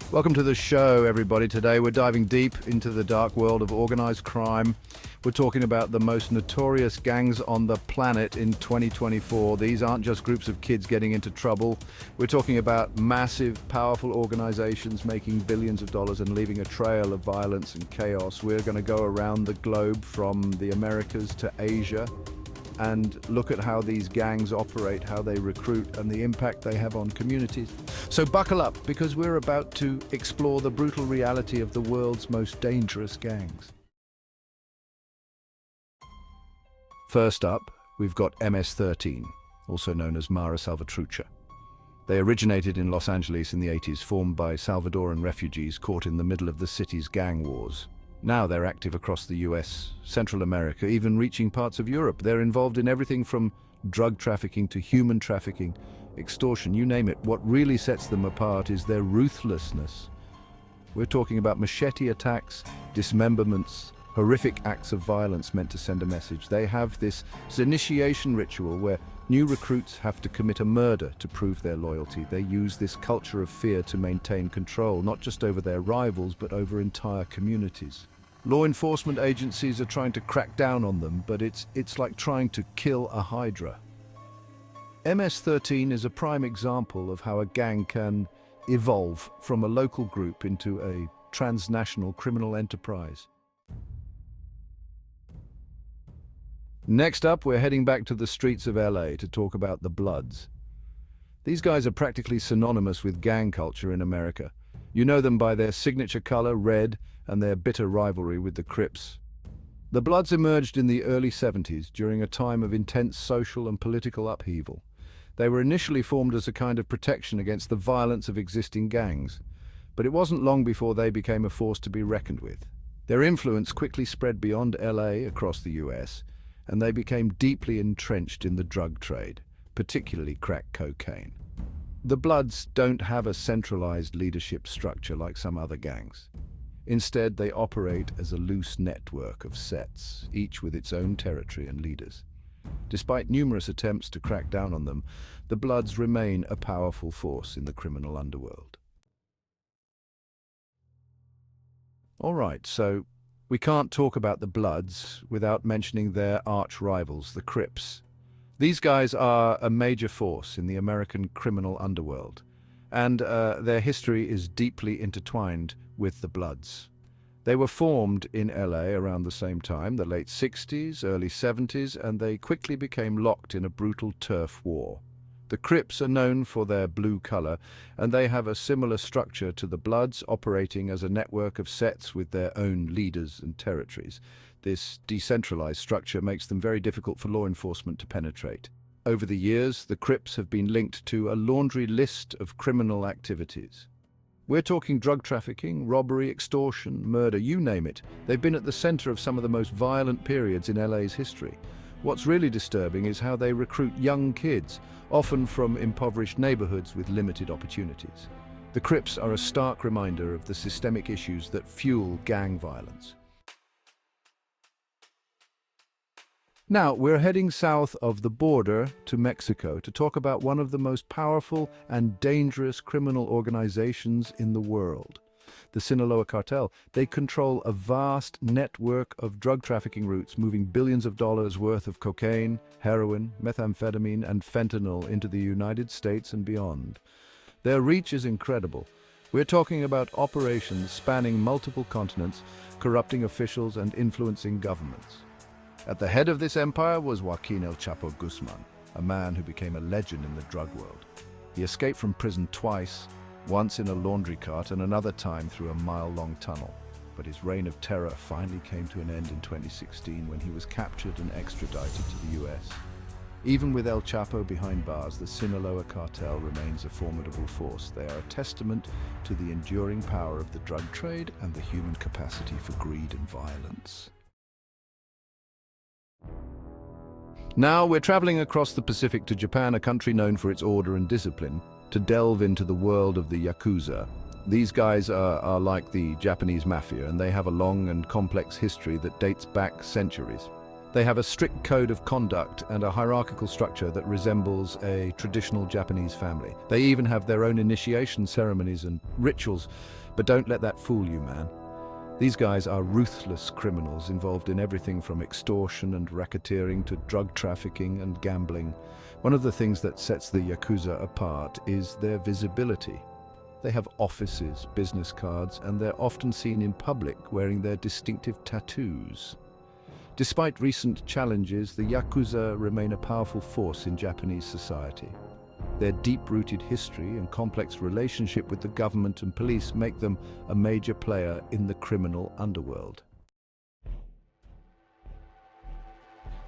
Welcome to the show, everybody. Today we're diving deep into the dark world of organized crime. We're talking about the most notorious gangs on the planet in 2024. These aren't just groups of kids getting into trouble. We're talking about massive, powerful organizations making billions of dollars and leaving a trail of violence and chaos. We're going to go around the globe from the Americas to Asia and look at how these gangs operate, how they recruit, and the impact they have on communities. So buckle up, because we're about to explore the brutal reality of the world's most dangerous gangs. First up, we've got MS-13, also known as Mara Salvatrucha. They originated in Los Angeles in the 80s, formed by Salvadoran refugees caught in the middle of the city's gang wars. Now they're active across the US, Central America, even reaching parts of Europe. They're involved in everything from drug trafficking to human trafficking, extortion, you name it. What really sets them apart is their ruthlessness. We're talking about machete attacks, dismemberments, horrific acts of violence meant to send a message. They have this initiation ritual where new recruits have to commit a murder to prove their loyalty. They use this culture of fear to maintain control, not just over their rivals, but over entire communities. Law enforcement agencies are trying to crack down on them, but it's like trying to kill a hydra. MS-13 is a prime example of how a gang can evolve from a local group into a transnational criminal enterprise. Next up, we're heading back to the streets of LA to talk about the Bloods. These guys are practically synonymous with gang culture in America. You know them by their signature color, red, and their bitter rivalry with the Crips. The Bloods emerged in the early 70s during a time of intense social and political upheaval. They were initially formed as a kind of protection against the violence of existing gangs, but it wasn't long before they became a force to be reckoned with. Their influence quickly spread beyond LA across the US, and they became deeply entrenched in the drug trade, particularly crack cocaine. The Bloods don't have a centralized leadership structure like some other gangs. Instead, they operate as a loose network of sets, each with its own territory and leaders. Despite numerous attempts to crack down on them, the Bloods remain a powerful force in the criminal underworld. All right, so we can't talk about the Bloods without mentioning their arch rivals, the Crips. These guys are a major force in the American criminal underworld, and their history is deeply intertwined with the Bloods. They were formed in LA around the same time, the late 60s, early 70s, and they quickly became locked in a brutal turf war. The Crips are known for their blue color, and they have a similar structure to the Bloods, operating as a network of sets with their own leaders and territories. This decentralized structure makes them very difficult for law enforcement to penetrate. Over the years, the Crips have been linked to a laundry list of criminal activities. We're talking drug trafficking, robbery, extortion, murder, you name it. They've been at the center of some of the most violent periods in LA's history. What's really disturbing is how they recruit young kids, often from impoverished neighborhoods with limited opportunities. The Crips are a stark reminder of the systemic issues that fuel gang violence. Now, we're heading south of the border to Mexico to talk about one of the most powerful and dangerous criminal organizations in the world, the Sinaloa cartel. They control a vast network of drug trafficking routes, moving billions of dollars worth of cocaine, heroin, methamphetamine, and fentanyl into the United States and beyond. Their reach is incredible. We're talking about operations spanning multiple continents, corrupting officials and influencing governments. At the head of this empire was Joaquin El Chapo Guzman, a man who became a legend in the drug world. He escaped from prison twice, once in a laundry cart and another time through a mile-long tunnel. But his reign of terror finally came to an end in 2016 when he was captured and extradited to the US. Even with El Chapo behind bars, the Sinaloa cartel remains a formidable force. They are a testament to the enduring power of the drug trade and the human capacity for greed and violence. Now we're traveling across the Pacific to Japan, a country known for its order and discipline, to delve into the world of the Yakuza. These guys are like the Japanese mafia, and they have a long and complex history that dates back centuries. They have a strict code of conduct and a hierarchical structure that resembles a traditional Japanese family. They even have their own initiation ceremonies and rituals, but don't let that fool you, man. These guys are ruthless criminals involved in everything from extortion and racketeering to drug trafficking and gambling. One of the things that sets the Yakuza apart is their visibility. They have offices, business cards, and they're often seen in public wearing their distinctive tattoos. Despite recent challenges, the Yakuza remain a powerful force in Japanese society. Their deep-rooted history and complex relationship with the government and police make them a major player in the criminal underworld.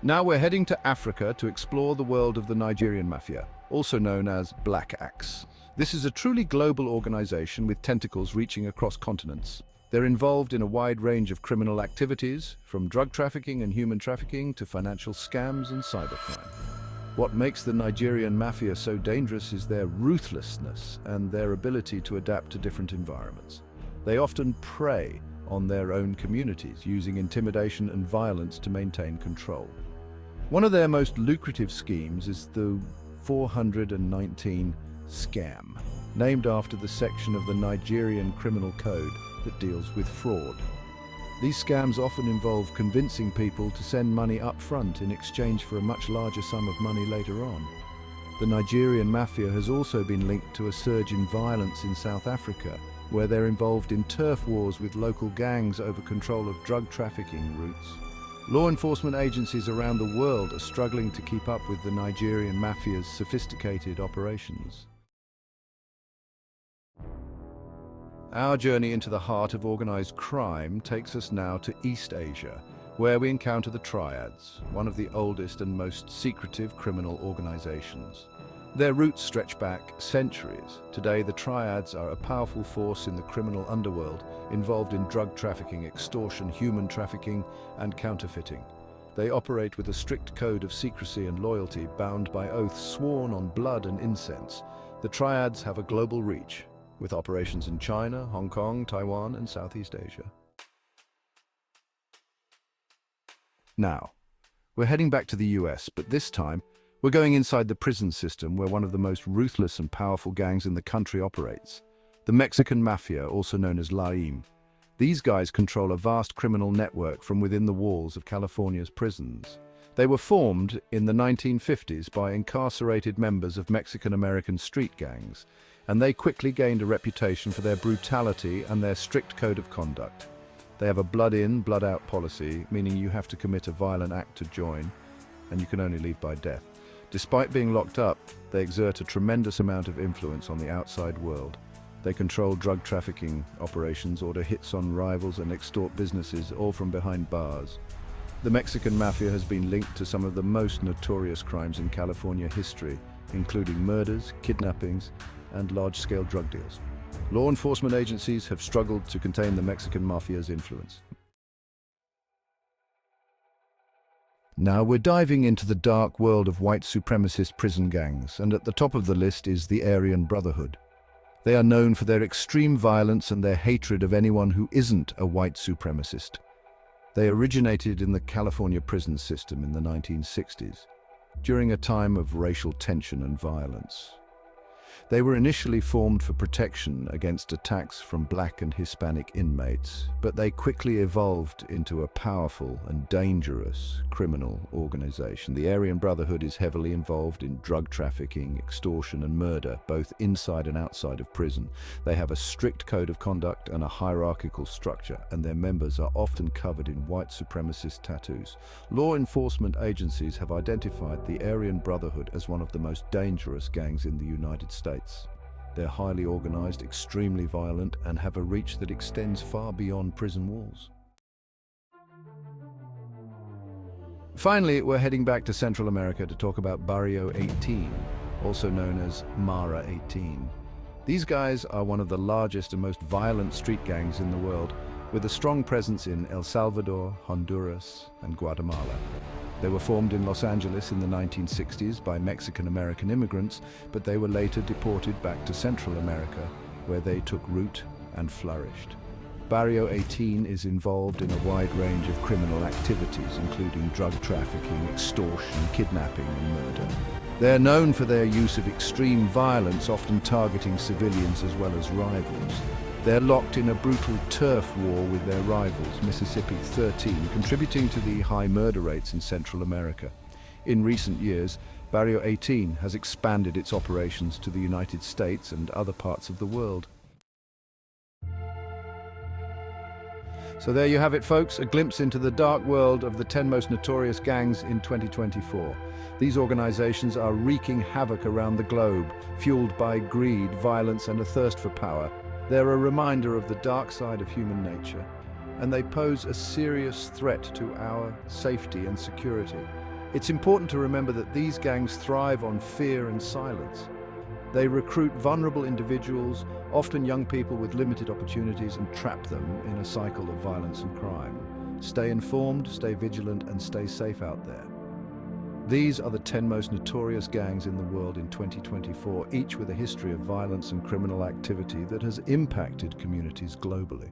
Now we're heading to Africa to explore the world of the Nigerian Mafia, also known as Black Axe. This is a truly global organization with tentacles reaching across continents. They're involved in a wide range of criminal activities, from drug trafficking and human trafficking to financial scams and cybercrime. What makes the Nigerian Mafia so dangerous is their ruthlessness and their ability to adapt to different environments. They often prey on their own communities, using intimidation and violence to maintain control. One of their most lucrative schemes is the 419 scam, named after the section of the Nigerian Criminal Code that deals with fraud. These scams often involve convincing people to send money up front in exchange for a much larger sum of money later on. The Nigerian Mafia has also been linked to a surge in violence in South Africa, where they're involved in turf wars with local gangs over control of drug trafficking routes. Law enforcement agencies around the world are struggling to keep up with the Nigerian Mafia's sophisticated operations. Our journey into the heart of organized crime takes us now to East Asia, where we encounter the Triads, one of the oldest and most secretive criminal organizations. Their roots stretch back centuries. Today, the Triads are a powerful force in the criminal underworld, involved in drug trafficking, extortion, human trafficking, and counterfeiting. They operate with a strict code of secrecy and loyalty, bound by oaths sworn on blood and incense. The Triads have a global reach, with operations in China, Hong Kong, Taiwan, and Southeast Asia. Now, we're heading back to the US, but this time, we're going inside the prison system where one of the most ruthless and powerful gangs in the country operates. The Mexican Mafia, also known as LAIM. These guys control a vast criminal network from within the walls of California's prisons. They were formed in the 1950s by incarcerated members of Mexican-American street gangs, and they quickly gained a reputation for their brutality and their strict code of conduct. They have a blood-in, blood-out policy, meaning you have to commit a violent act to join, and you can only leave by death. Despite being locked up, they exert a tremendous amount of influence on the outside world. They control drug trafficking operations, order hits on rivals, and extort businesses, all from behind bars. The Mexican Mafia has been linked to some of the most notorious crimes in California history, including murders, kidnappings, and large-scale drug deals. Law enforcement agencies have struggled to contain the Mexican Mafia's influence. Now we're diving into the dark world of white supremacist prison gangs, and at the top of the list is the Aryan Brotherhood. They are known for their extreme violence and their hatred of anyone who isn't a white supremacist. They originated in the California prison system in the 1960s, during a time of racial tension and violence. They were initially formed for protection against attacks from Black and Hispanic inmates, but they quickly evolved into a powerful and dangerous criminal organization. The Aryan Brotherhood is heavily involved in drug trafficking, extortion, and murder, both inside and outside of prison. They have a strict code of conduct and a hierarchical structure, and their members are often covered in white supremacist tattoos. Law enforcement agencies have identified the Aryan Brotherhood as one of the most dangerous gangs in the United States. They're highly organized, extremely violent, and have a reach that extends far beyond prison walls. Finally, we're heading back to Central America to talk about Barrio 18, also known as Mara 18. These guys are one of the largest and most violent street gangs in the world, with a strong presence in El Salvador, Honduras, and Guatemala. They were formed in Los Angeles in the 1960s by Mexican-American immigrants, but they were later deported back to Central America, where they took root and flourished. Barrio 18 is involved in a wide range of criminal activities, including drug trafficking, extortion, kidnapping, and murder. They're known for their use of extreme violence, often targeting civilians as well as rivals. They're locked in a brutal turf war with their rivals, Mississippi 13, contributing to the high murder rates in Central America. In recent years, Barrio 18 has expanded its operations to the United States and other parts of the world. So there you have it, folks, a glimpse into the dark world of the 10 most notorious gangs in 2024. These organizations are wreaking havoc around the globe, fueled by greed, violence, and a thirst for power. They're a reminder of the dark side of human nature, and they pose a serious threat to our safety and security. It's important to remember that these gangs thrive on fear and silence. They recruit vulnerable individuals, often young people with limited opportunities, and trap them in a cycle of violence and crime. Stay informed, stay vigilant, and stay safe out there. These are the 10 most notorious gangs in the world in 2024, each with a history of violence and criminal activity that has impacted communities globally.